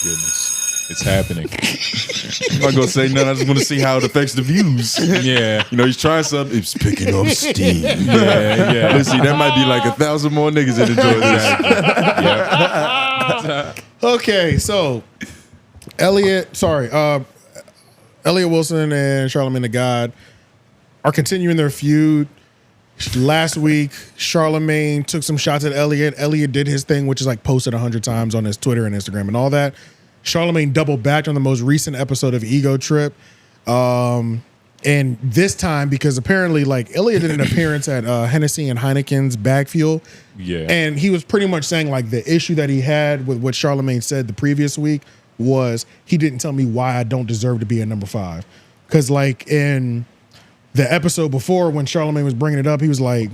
goodness. It's happening. I'm not going to say nothing. I just want to see how it affects the views. Yeah. You know, he's trying something. It's picking up steam. Yeah. Let's see, that might be like 1,000 more niggas that enjoy this. Okay, so Elliott Wilson and Charlamagne the God are continuing their feud. Last week, Charlamagne took some shots at Elliott. Elliott did his thing, which is like posted 100 times on his Twitter and Instagram and all that. Charlamagne doubled back on the most recent episode of Ego Trip. And this time, because apparently like Elliott did an appearance at Hennessy and Heineken's Bag Fuel. Yeah. And he was pretty much saying like the issue that he had with what Charlamagne said the previous week was he didn't tell me why I don't deserve to be at number 5. Because like in the episode before when Charlamagne was bringing it up, he was like,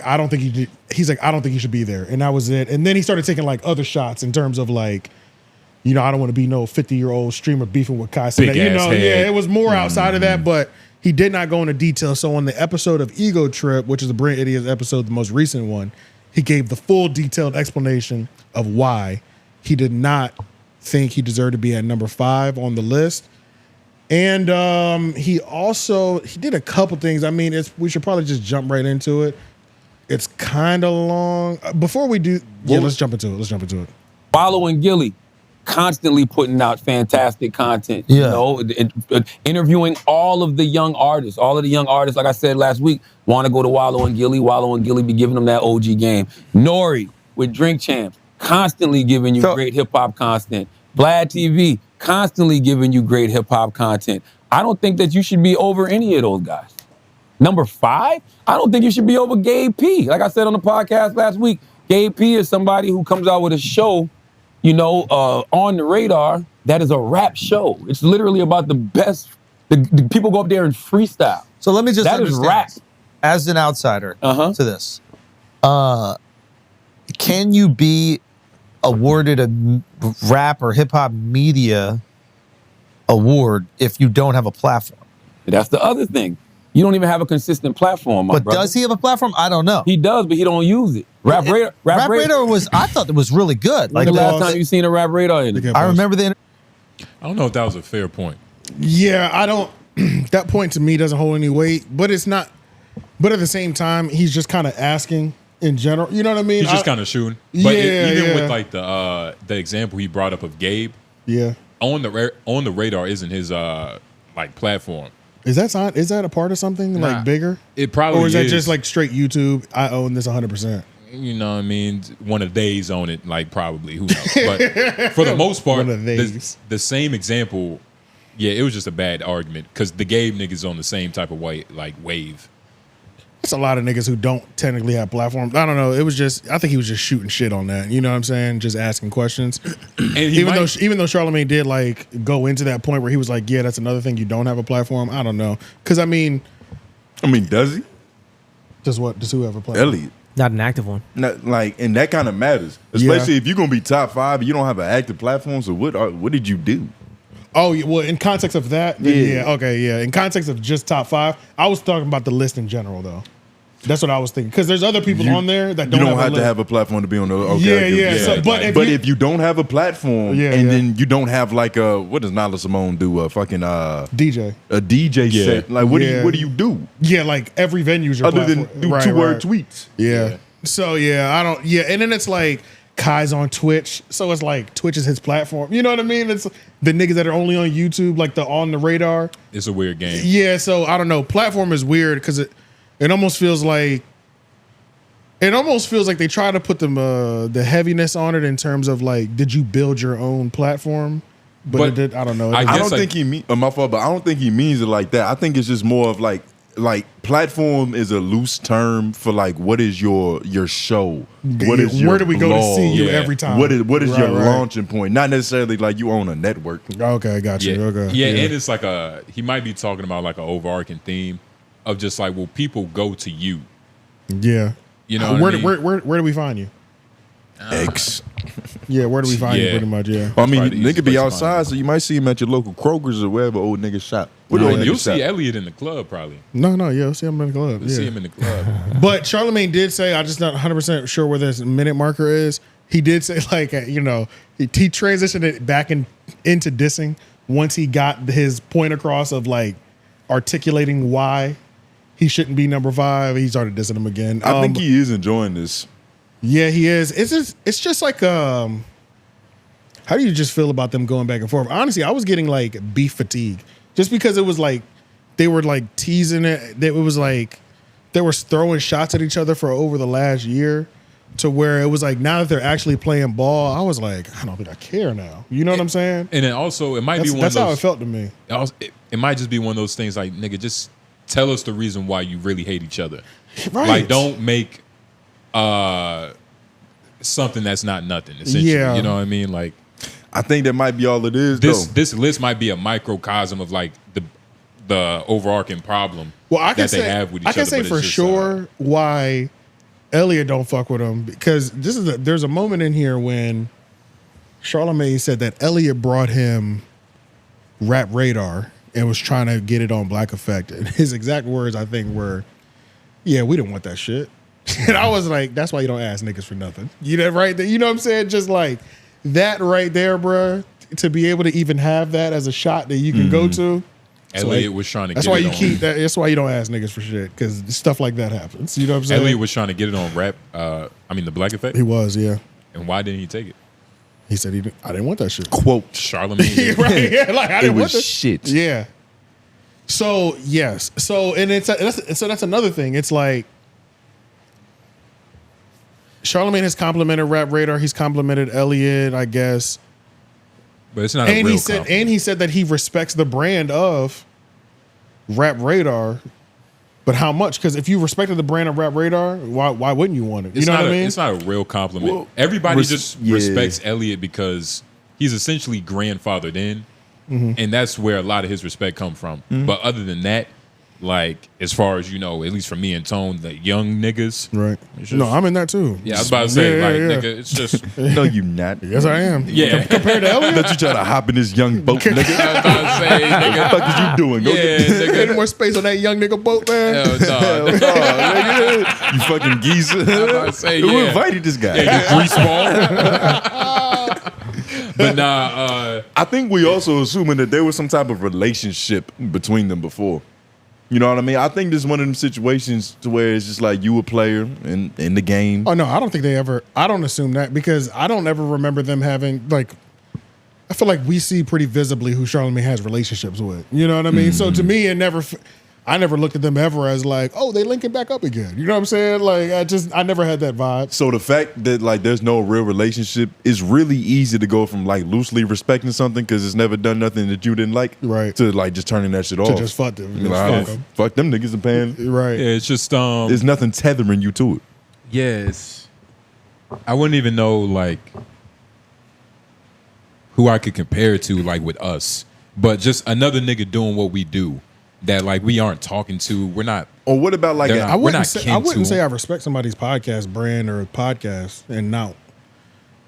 I don't think you did. He's like, I don't think you should be there. And that was it. And then he started taking like other shots in terms of like, you know, I don't want to be no 50-year-old streamer beefing with Kai. Big you know, head. yeah, it was more outside of that, but he did not go into detail. So on the episode of Ego Trip, which is the Brent Idiots episode, the most recent one, he gave the full detailed explanation of why he did not think he deserved to be at number 5 on the list. And he did a couple things. I mean, we should probably just jump right into it. It's kind of long. Before we do, let's jump into it. Wallow and Gilly constantly putting out fantastic content. Yeah. You know, interviewing all of the young artists. All of the young artists, like I said last week, want to go to Wallow and Gilly. Wallow and Gilly be giving them that OG game. Nori with Drink Champs, constantly giving you great hip-hop content. Vlad TV, constantly giving you great hip-hop content. I don't think that you should be over any of those guys. Number 5, I don't think you should be over Gabe P. Like I said on the podcast last week, Gabe P is somebody who comes out with a show, you know, on the radar that is a rap show. It's literally about the best. The people go up there and freestyle. So let me just That is understand, rap. as an outsider to this. Can you be awarded a rap or hip hop media award if you don't have a platform? That's the other thing. You don't even have a consistent platform, my But brother. does he have a platform? I don't know. He does, but he don't use it. Rap Radar was, I thought it was really good. Like the last time you seen a Rap Radar interview? I remember the I don't know if that was a fair point. Yeah, I don't. That point to me doesn't hold any weight, but it's not. But at the same time, he's just kind of asking in general. You know what I mean? He's just kind of shooting. But even with like the example he brought up of Gabe, on the radar isn't his like platform. Is that a part of something like bigger? It probably or is that just like straight YouTube? I own this 100%. You know what I mean? One of they's own it, like probably, who knows? But for the most part, the same example, yeah, it was just a bad argument because the Gabe niggas on the same type of wave. It's a lot of niggas who don't technically have platforms. I don't know. It was just, I think he was just shooting shit on that. You know what I'm saying? Just asking questions. And even though Charlamagne did like go into that point where he was like, yeah, that's another thing. You don't have a platform. I don't know. Because I mean, does he? Does who have a platform? Elliott. Not an active one. Not, like, and that kind of matters, especially if you're gonna be top 5. You don't have an active platform. So what did you do? Oh, well, in context of that, yeah. In context of just top 5, I was talking about the list in general, though. That's what I was thinking. Because there's other people on there that don't have to have a platform to be on the. So, but if you don't have a platform, then you don't have like a, what does 𝔓𝔦𝔑 do? A fucking DJ. A DJ set. Like what do you do? Yeah, like every venue's your other platform. than do 2-word tweets. Yeah. So I don't. Yeah, and then it's like Kai's on Twitch, so it's like Twitch is his platform. You know what I mean? It's the niggas that are only on YouTube, like the on the radar. It's a weird game. Yeah, so I don't know. Platform is weird because it almost feels like they try to put the heaviness on it in terms of like, did you build your own platform? But it did, I don't know. I don't think he means my fault, but I don't think he means it like that. I think it's just more of like platform is a loose term for like what is your show? What is your where do we go to see you every time? What is your launching point? Not necessarily like you own a network. Okay, got you. Okay. Yeah, and it's like he might be talking about like an overarching theme of just like, well, people go to you. Yeah. You know where do we find you? X. Yeah, where do we find you pretty much? Yeah. Well, I mean, nigga be outside, so you might see him at your local Kroger's or wherever old niggas shop. You'll see Elliott in the club probably. No, you'll see him in the club. You'll see him in the club. But Charlamagne did say, I'm just not 100% sure where this minute marker is. he did say like he transitioned it back into dissing once he got his point across of like articulating why he shouldn't be number 5. He started dissing him again. I think he is enjoying this. Yeah, he is. It's just like how do you just feel about them going back and forth? Honestly, I was getting like beef fatigue just because it was like they were like teasing it. It was like they were throwing shots at each other for over the last year to where it was like now that they're actually playing ball, I was like, I don't think I care now. You know what I'm saying? And then also, it might be one of those. That's how it felt to me. It might just be one of those things like, nigga, just tell us the reason why you really hate each other. Right. Like, don't make something that's not nothing, essentially. Yeah. You know what I mean? Like, I think that might be all it is, this list might be a microcosm of like the overarching problem that they have with each other. I can say for sure why Elliott don't fuck with him, because there's a moment in here when Charlamagne said that Elliott brought him Rap Radar and was trying to get it on Black Effect. And his exact words, I think, were, yeah, we didn't want that shit. And I was like, that's why you don't ask niggas for nothing. You know, right there. You know what I'm saying? Just like that right there, bruh, to be able to even have that as a shot that you can go to. Elliott was trying to that's get why it you on. keep that. That's why you don't ask niggas for shit, because stuff like that happens. You know what I'm saying? Elliott was trying to get it on rap. The Black Effect. He was, yeah. And why didn't he take it? He said I didn't want that shit. Quote Charlamagne. Right? Yeah, like I didn't want that shit. Yeah. So yes. So and that's another thing. It's like Charlamagne has complimented Rap Radar. He's complimented Elliott, I guess. But it's not a real compliment. And he said that he respects the brand of Rap Radar, but how much? Because if you respected the brand of Rap Radar, why wouldn't you want it? You know what I mean? It's not a real compliment. Well, Everybody just respects Elliott because he's essentially grandfathered in, and that's where a lot of his respect come from. But other than that, like as far as you know, at least for me and Tone, the young niggas, Right. Just, No, I'm in that too. Yeah, I was about to say, Yeah. nigga, it's just No, you not. Yes, I am. yeah. Compared to Elliott, That you try to hop in this young boat, nigga. I was about to say, What the nigga. fuck is you doing? Go Yeah, get any nigga. more space on that young nigga boat, man? Hell no. Hell no, nigga. You fucking geezer. about to say, Who yeah. invited this guy? Yeah, you grease ball. But nah, I think we also assuming that there was some type of relationship between them before. You know what I mean? I think this is one of them situations to where it's just like you a player in the game. Oh no, I don't think they ever. I don't assume that, because I don't ever remember them having like. I feel like we see pretty visibly who Charlamagne has relationships with. You know what I mean? So to me, I never looked at them ever as like, oh, they linking back up again. You know what I'm saying? Like I never had that vibe. So the fact that like there's no real relationship is really easy to go from like loosely respecting something because it's never done nothing that you didn't like, Right. to like just turning that shit off. To just fuck them. You're like, fuck them niggas and paying. Right. yeah, it's just There's nothing tethering you to it. yes. I wouldn't even know like who I could compare it to like with us, but just another nigga doing what we do that like we aren't talking to. We're not. Or what about like They're a, not- I we're wouldn't not say, kin I wouldn't to say them. I respect somebody's podcast brand or podcast and not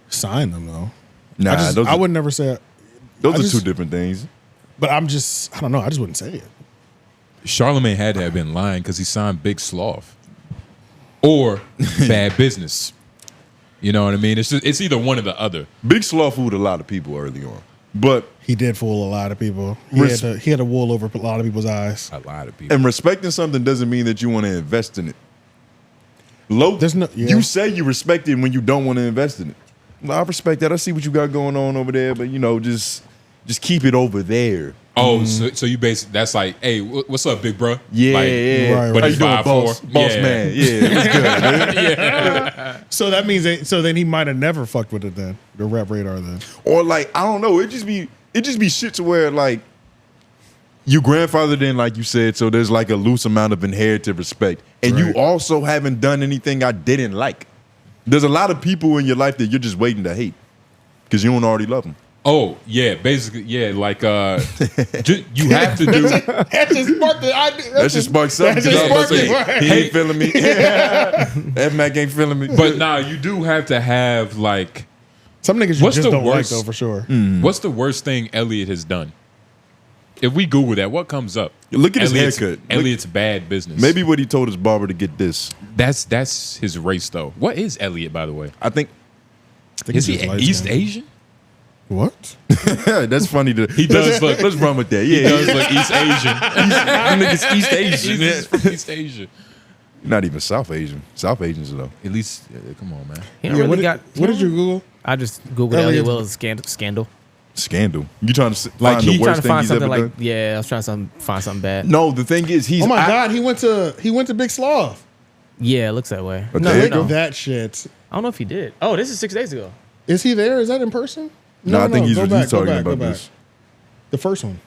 sign them though. nah, I would never say. those I are just- two different things. But I don't know. I just wouldn't say it. Charlamagne had to have been lying because he signed Big Sloth or Bad Business. You know what I mean? It's either one or the other. Big Sloth fooled a lot of people early on, but He did fool a lot of people. He had a wool over a lot of people's eyes. A lot of people. and respecting something doesn't mean that you want to invest in it. Low, you say you respect it when you don't want to invest in it. Well, I respect that. I see what you got going on over there, but you know, just keep it over there. Oh, so you basically that's like, hey, what's up, big bro? Yeah, like, yeah. Right, But right. he's How you doing, 5'4". boss man? Yeah, what's good, man? So that means so then he might have never fucked with it then. The Rap Radar then. Or like I don't know. It just be shit to where like you grandfathered in, like you said, so there's like a loose amount of inherited respect, and Right. you also haven't done anything I didn't like. There's a lot of people in your life that you're just waiting to hate because you don't already love them. Oh yeah, basically yeah, like you have to do. That just sparked the idea. That just sparked something. That just 'cause I was about to sparked it, say, right. he ain't feeling me. That Mac ain't feeling me. But nah, you do have to have like, Some niggas you What's just the don't worst- like though for sure. what's the worst thing Elliott has done? If we Google that, what comes up? Look at his Elliott's- haircut. Elliott's bad business. Maybe what he told his barber to get this. that's his race though. What is Elliott, by the way? I think Is he East Asian? What? That's funny. He does look. Let's run with that. He Yeah, does look East Asian. niggas East Asian. He's from East Asia. Not even South Asian. South Asians though. At least, come on, man. He don't really What did you Google? I just googled Elliott Willis scandal. Scandal. You trying to Like find he the trying worst to thing find he's something ever like done? yeah. I was trying to find something bad. No, the thing is, he's. Oh my God, he went to Big Sloth. Yeah, it looks that way. Okay. No, There you no. go. That shit. I don't know if he did. Oh, this is 6 days ago. Is he there? Is that in person? No, I think he's go back, talking go back, about go back. this. The first one.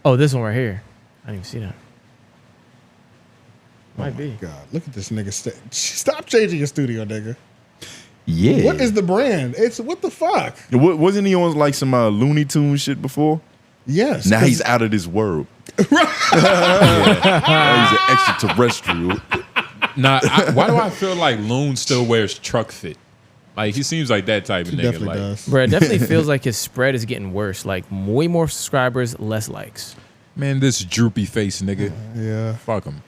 Oh, this one right here. I didn't even see that. Might be. God, look at this nigga. Stop changing your studio, nigga. Yeah. What is the brand? It's what the fuck? Wasn't he on like some Looney Tunes shit before? Yes. Now 'cause- he's out of this world. Now he's an extraterrestrial. Nah, why do I feel like Loon still wears truck fit? Like he seems like that type of He nigga. definitely Like, does. Bro, it definitely feels like his spread is getting worse. Like way more subscribers, less likes. man, this droopy face nigga. Yeah. Fuck him.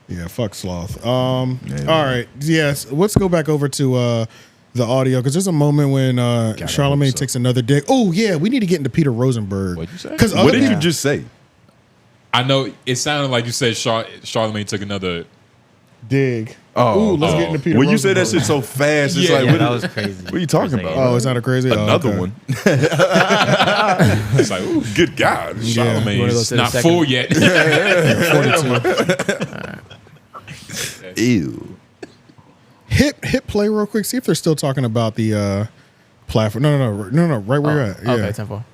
Yeah, fuck Sloth. All right. Yes. Let's go back over to the audio because there's a moment when Charlamagne takes another dig. Oh, yeah. We need to get into Peter Rosenberg. What'd you say? Because What did you just say? I know it sounded like you said Charlamagne took another. dig. Oh, Ooh, let's get into Peter When you Rosenberg. say that shit so fast, it's Yeah, like, yeah, what, that was crazy. what are you talking about? Oh, it's not a crazy? Another okay. one. It's like, ooh, Good God. Yeah. Charlamagne You wanna go is to the not second? full yet. 42. Ew. Hit play real quick. See if they're still talking about the platform. No. Right where you're at. Yeah. Okay, 10-4.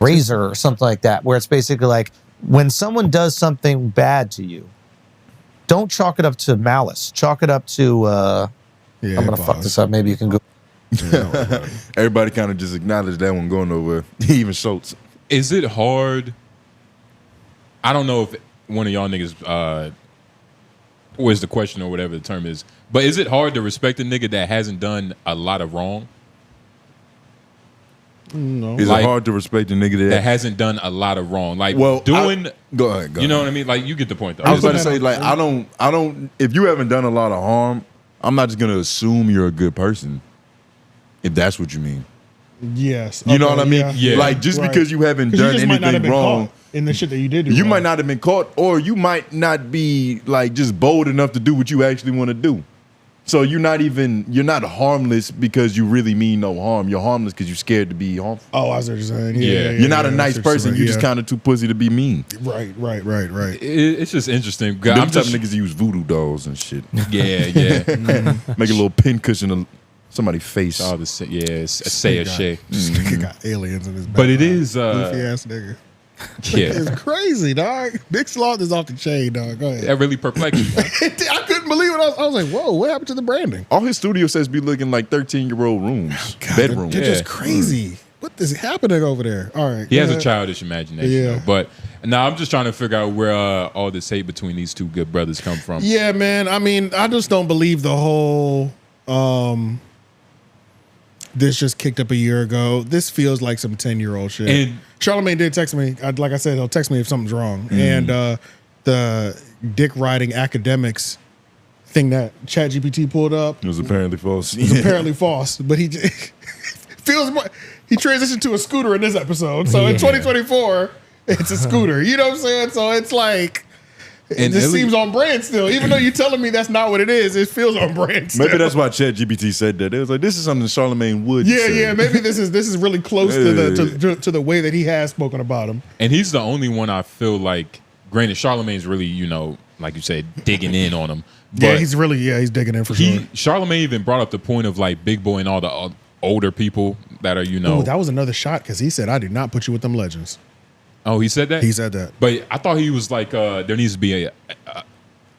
Razor or something like that, where it's basically like when someone does something bad to you, don't chalk it up to malice. Chalk it up to Yeah, I'm gonna fuck this up. Maybe you can go. Everybody kind of just acknowledged that one going nowhere. Even Schultz. Is it hard? I don't know if one of y'all niggas was the question or whatever the term is, but is it hard to respect a nigga that hasn't done a lot of wrong? No. Is Like- it hard to respect a nigga That hasn't done a lot of wrong, like Well, doing. Go ahead. You know what I mean? Like you get the point though. I was about to It's- say, like, I don't. If you haven't done a lot of harm, I'm not just gonna assume you're a good person. If that's what you mean, Yes. you know Okay, what I mean. Yeah. Like just Right. because you haven't 'Cause you done just might not have anything been wrong, caught in the shit that you did do. you wrong. might not have been caught, or you might not be like just bold enough to do what you actually want to do. So you're not harmless because you really mean no harm. You're harmless because you're scared to be harmful. Oh, I was just saying. Yeah. You're not a I nice see what you're person. saying. You're just kind of too pussy to be mean. Right. It's just interesting. Them I'm type just of niggas use voodoo dolls and shit. yeah. Make a little pin cushion of somebody's face. All this, say a shit. This nigga got aliens in his back. But it is, goofy ass nigga. yeah. It's crazy, dog. Big Sloth is off the chain, dog. Go ahead. That really perplexed me. I couldn't believe it. I was like, whoa, what happened to the branding? All his studio sets be looking like 13-year-old rooms, bedrooms. They're Yeah. just crazy. What is happening over there? All right. He has go a ahead. childish imagination, Yeah. though. But now I'm just trying to figure out where all this hate between these two good brothers come from. Yeah, man. I mean, I just don't believe the whole this just kicked up a year ago. This feels like some 10-year-old shit. And- Charlamagne did text me. Like I said, he'll text me if something's wrong. And the dick riding academics thing that ChatGPT pulled up It was apparently false. was apparently false. But he feels more. He transitioned to a scooter in this episode. So in 2024, it's a scooter. You know what I'm saying? So it's like. It And just Elliott- seems on brand still. Even though you're telling me that's not what it is, it feels on brand still. Maybe that's why ChatGPT said that. It was like, this is something Charlamagne would say. Yeah. Maybe this is really close to the way that he has spoken about him. And he's the only one I feel like, granted, Charlamagne's really, like you said, digging in on him. But Yeah, he's digging in for sure. Charlamagne even brought up the point of like Big Boy and all the older people that are, Oh, that was another shot because he said, I did not put you with them legends. Oh, he said that? He said that. But I thought he was like, there needs to be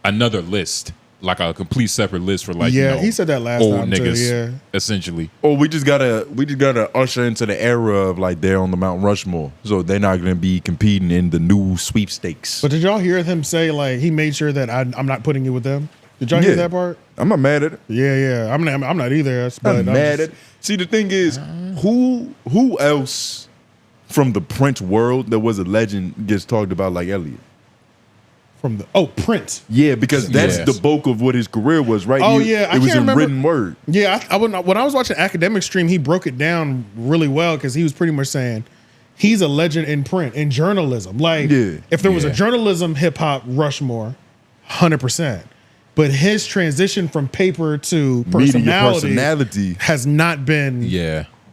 another list, like a complete separate list for like, Yeah, he said that last old time too, niggas, yeah. essentially. Or we just gotta usher into the era of like they're on the Mount Rushmore, so they're not gonna be competing in the new sweepstakes. But did y'all hear him say like he made sure that I'm not putting you with them? Did y'all hear that part? I'm not mad at it. Yeah. I'm not either. But I'm mad at it. See, the thing is, who else from the Prince world that was a legend gets talked about like Elliott? From the Prince. Yeah, because that's the bulk of what his career was, right? Oh, it was in written word. Yeah, when I was watching Academic Stream, he broke it down really well because he was pretty much saying he's a legend in print, in journalism. Like, if there was a journalism hip hop Rushmore, 100%. But his transition from paper to personality has not been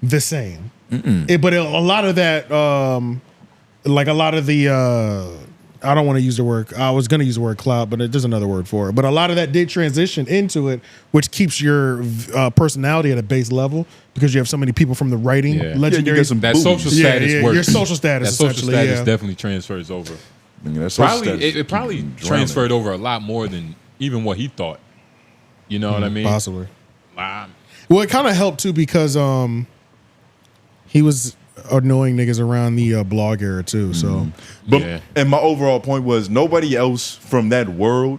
the same. But a lot of that, like a lot of the, I don't want to use the word, I was going to use the word clout, but there's another word for it. But a lot of that did transition into it, which keeps your personality at a base level because you have so many people from the writing, legendary. That social status works. Your social status, that social status definitely transfers over. It probably transferred over a lot more than even what he thought. You know what I mean? Possibly. Well, it kind of helped too because he was annoying niggas around the blog era too. So, and my overall point was nobody else from that world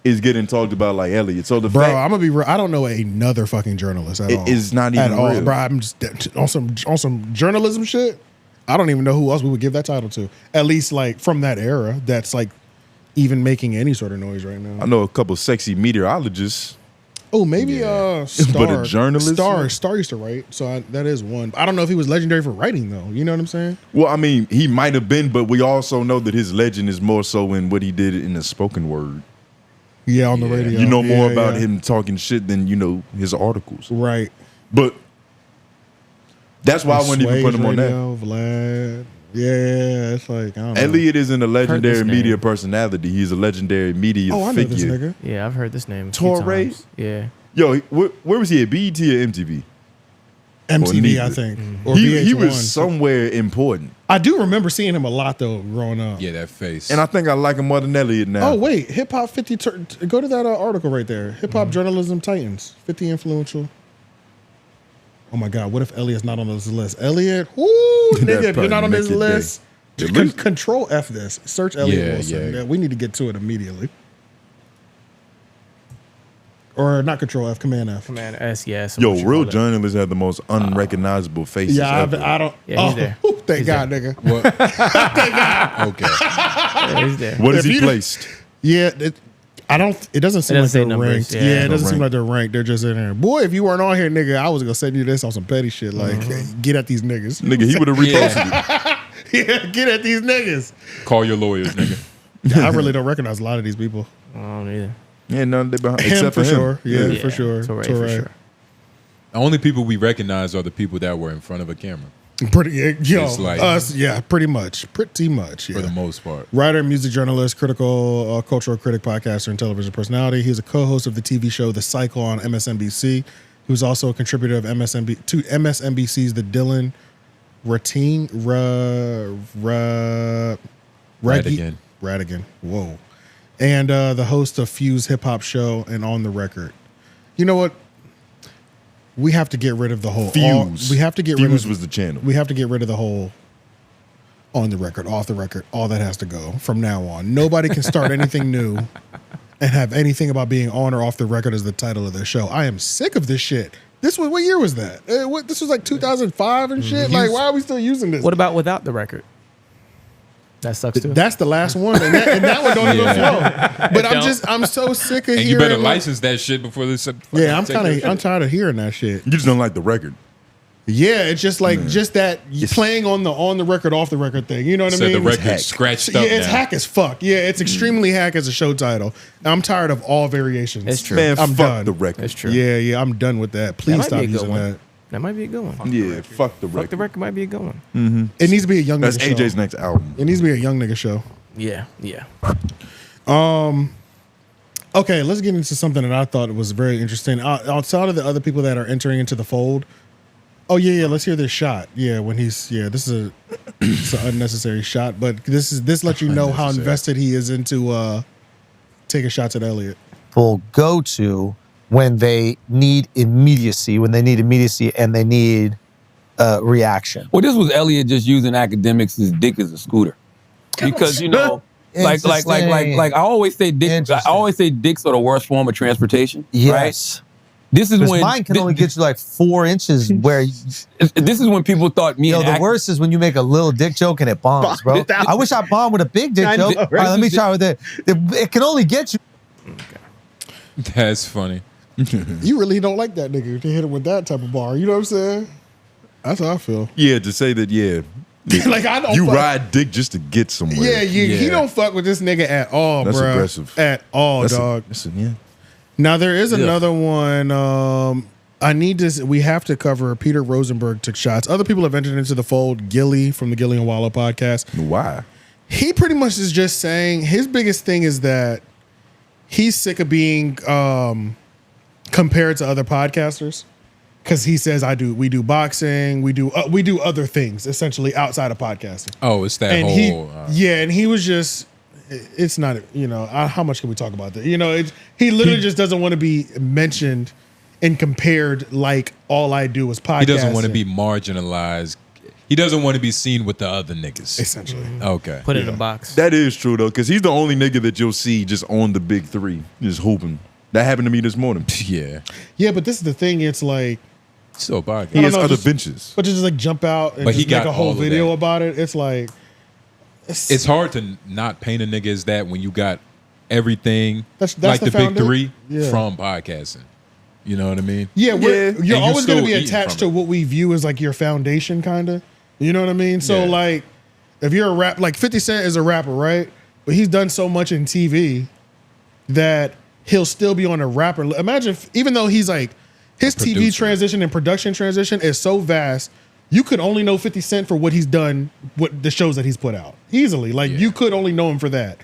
is getting talked about like Elliott. So the fact, I'm gonna be real. I don't know another fucking journalist at all. It is not even real, bro. I'm just on some journalism shit. I don't even know who else we would give that title to. At least like from that era, that's like even making any sort of noise right now. I know a couple sexy meteorologists. Oh, maybe Star. But a journalist? Star used to write, so that is one. I don't know if he was legendary for writing, though. You know what I'm saying? Well, I mean, he might have been, but we also know that his legend is more so in what he did in the spoken word. Yeah, on the radio. You know more about him talking shit than, you know, his articles. Right. But that's why I wouldn't even put him on that. Vlad. Yeah, it's like, I don't know. Elliott isn't a legendary media personality. He's a legendary media figure. I know this nigga. Yeah, I've heard this name. Torre? Yeah. Yo, where was he at? BET or MTV? MTV, I think. Or he was somewhere important. I do remember seeing him a lot, though, growing up. Yeah, that face. And I think I like him more than Elliott now. Oh, wait. Hip Hop 50. Go to that article right there. Hip Hop Journalism Titans. 50 influential. Oh, my God. What if Elliott's not on this list? Elliott? Woo, nigga, if you're not on this list, control F this. Search Elliott Wilson. Yeah, we need to get to it immediately. Or not control F, command F. Command S, yes. Yo, real journalists have the most unrecognizable faces. Yeah, ever. I don't. Yeah, he's there. Thank God, nigga. What? Thank God. Okay. Yeah, he's there. What is he placed? Yeah, I don't. It doesn't seem like they're ranked. Yeah, it doesn't seem like they're ranked. They're just in there. Boy, if you weren't on here, nigga, I was gonna send you this on some petty shit. Like, get at these niggas. Nigga, he would have reposted it. Yeah, get at these niggas. Call your lawyers, nigga. I really don't recognize a lot of these people. I don't either. Yeah, none they behind Him except for him. sure. Yeah, for sure. Torre for sure. The only people we recognize are the people that were in front of a camera. It's like, us. Yeah, pretty much. Yeah. For the most part. Writer, music journalist, critical, cultural critic, podcaster, and television personality. He's a co-host of the TV show The Cycle on MSNBC. He was also a contributor of MSNBC's The 𝙿𝙾𝚳𝚃 Radigan. Whoa. And the host of Fuse Hip Hop Show and On the Record. You know what? We have to get rid of the whole Fuse. Fuse was the channel. We have to get rid of the whole on the record, off the record. All that has to go from now on. Nobody can start anything new and have anything about being on or off the record as the title of their show. I am sick of this shit. What year was that? This was like 2005 and shit. Like, why are we still using this? What about without the record? That sucks too. That's the last one, and that one don't even flow. But I'm so sick of hearing. And you better license that shit before this. Yeah, I'm tired of hearing that shit. You just don't like the record. Yeah, it's just like that playing on the record, off the record thing. You know what I mean? The record scratched up. Yeah, it's hack as fuck. Yeah, it's extremely hack as a show title. I'm tired of all variations. It's true. Man, I'm fuck done. the record. That's true. Yeah, I'm done with that. Please stop using that. That might be a good one. Yeah, fuck the record. Fuck the record might be a good one. It needs to be a young That's nigga show. AJ's next album. It needs to be a young nigga show. Yeah. Okay, let's get into something that I thought was very interesting. Outside of the other people that are entering into the fold. Oh yeah, let's hear this shot. Yeah, when this is it's an unnecessary shot, but this lets you know how invested he is into taking shots at Elliott. Will go to when they need immediacy, and they need reaction. Well, this was Elliott just using academics as dick as a scooter, because like I always say, dick. I always say dicks are the worst form of transportation. Yes. Right? This is when mine can only get you like 4 inches where this is when people thought me. Yo, the worst is when you make a little dick joke and it bombs, bro. I wish I bombed with a big dick joke. All right, let me try with that. It can only get you. That's funny. You really don't like that nigga to hit him with that type of bar. You know what I'm saying? That's how I feel. Yeah, to say that, yeah. Like I don't. You ride dick just to get somewhere. Yeah, he don't fuck with this nigga at all, bro. That's aggressive. At all, dog. Yeah. Now there is another one. I need to. We have to cover. Peter Rosenberg took shots. Other people have entered into the fold. Gilly from the Gilly and Wallow podcast. Why? He pretty much is just saying his biggest thing is that he's sick of being compared to other podcasters. Because he says we do boxing, we do other things essentially outside of podcasting. Oh, it's that and whole. And he was just, it's not, how much can we talk about that? He literally just doesn't want to be mentioned and compared like all I do is podcasting. He doesn't want to be marginalized. He doesn't want to be seen with the other niggas. Essentially. Okay. Put it in a box. That is true though, because he's the only nigga that you'll see just on the big 3, just hooping. That happened to me this morning. Yeah. Yeah, but this is the thing. It's like, still podcast. He has other benches. But to just like jump out and But he just make got a whole all of video that. about it, it's like It's hard to not paint a nigga as that when you got everything That's like the the big founda- 3 yeah. from podcasting. You know what I mean? Yeah, you're And you always going to still be eating attached from to what we view as like your foundation, kind of. You know what I mean? So Yeah. like, if you're a rap, like 50 Cent is a rapper, right? But he's done so much in TV that he'll still be on a rapper. Imagine, even though he's like, his TV producer. transition and production transition is so vast, you could only know 50 Cent for what he's done, what the shows that he's put out. Easily. Like, you could only know him for that.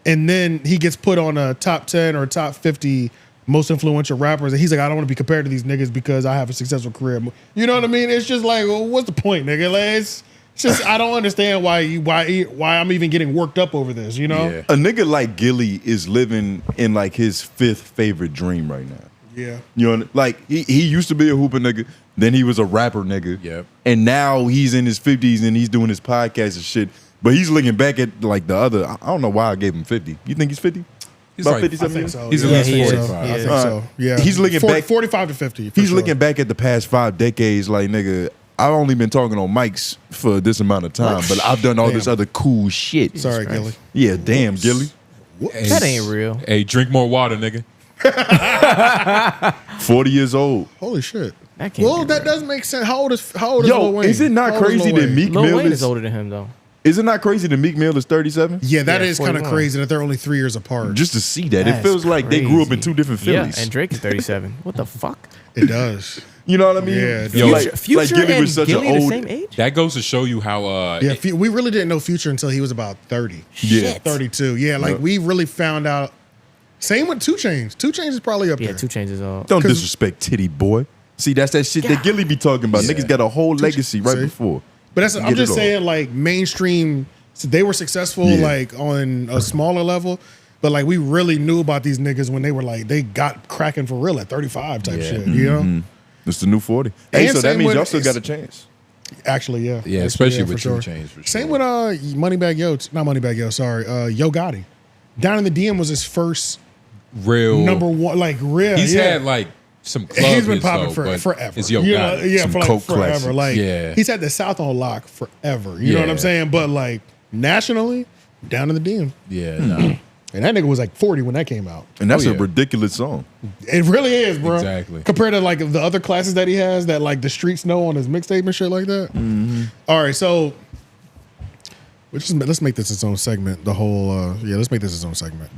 And then he gets put on a top 10 or top 50 most influential rappers, and he's like, I don't want to be compared to these niggas because I have a successful career. You know what I mean? It's just like, well, what's the point, nigga? Like, it's just, I don't understand why I'm even getting worked up over this, you know? Yeah. A nigga like Gilly is living in like his 5th favorite dream right now. Yeah. You know, like he used to be a hooper nigga, then he was a rapper nigga. Yep. And now he's in his 50s and he's doing his podcast and shit. But he's looking back at like the other, I don't know why I gave him 50. You think he's 50? He's About like, 50 I something? think so. He's yeah, at least I think 45. so. I think so. Yeah. He's looking back 45 to 50. He's sure. looking back at the past 5 decades like, nigga, I've only been talking on mics for this amount of time, but I've done all this other cool shit. Sorry, Gilly. Yeah, damn, Gilly. Hey, That ain't real. Hey, drink more water, nigga. 40 years old. Holy shit. That can't Well, be that right. does make sense. How old is Lil Yo, Wayne? is it not How old is crazy Lil that Wayne? Meek Lil Mill Wayne is is older than him though. Is it not crazy that Meek Mill is 37? Yeah, that Yeah, is kind of 41. crazy that they're only 3 years apart. Just to see that. It That's feels like they grew up in crazy. 2 different Phillies. Yeah, and Drake is 37. What the fuck? It does. You know what I mean? Yeah, Yo, like, Future like Gilly and was such Gilly an the old. same age? That goes to show you how Yeah, we really didn't know Future until he was about 30. Yeah. 32. Yeah, like we really found out. Same with 2 Chainz. 2 Chainz is probably up Yeah, there. 2 Chainz old. Don't 'Cause- disrespect Titty Boy. See, that's that shit that Gilly be talking about. Yeah. Niggas got a whole legacy right See? before. But that's You I'm get just it all. saying, like mainstream. So they were successful, Yeah. like on a smaller level. But like we really knew about these niggas when they were like they got cracking for real at 35 type Yeah. shit. You know? It's the new 40. Hey, And so that same means with- y'all still got a chance. Actually, yeah. Yeah, Actually, especially for with 2 Chainz, for Same sure. with Moneybagg Yo, not Moneybagg Yo, sorry, Yo Gotti. Down in the DM was his first real number one, like real. He's yeah. had like some club He's been hits, popping though, for but forever. It's Yo You know, Gotti. yeah, Some for like Coke forever. classics. Like Yeah. he's had the South on lock forever. You know what I'm Yeah. saying? But like nationally, Down in the DM. Yeah, no. And that nigga was like 40 when that came out. And that's Oh, a yeah. ridiculous song. It really is, bro. Exactly. Compared to like the other classes that he has that like the streets know on his mixtape and shit like that. All right, so let's make this its own segment. Let's make this its own segment.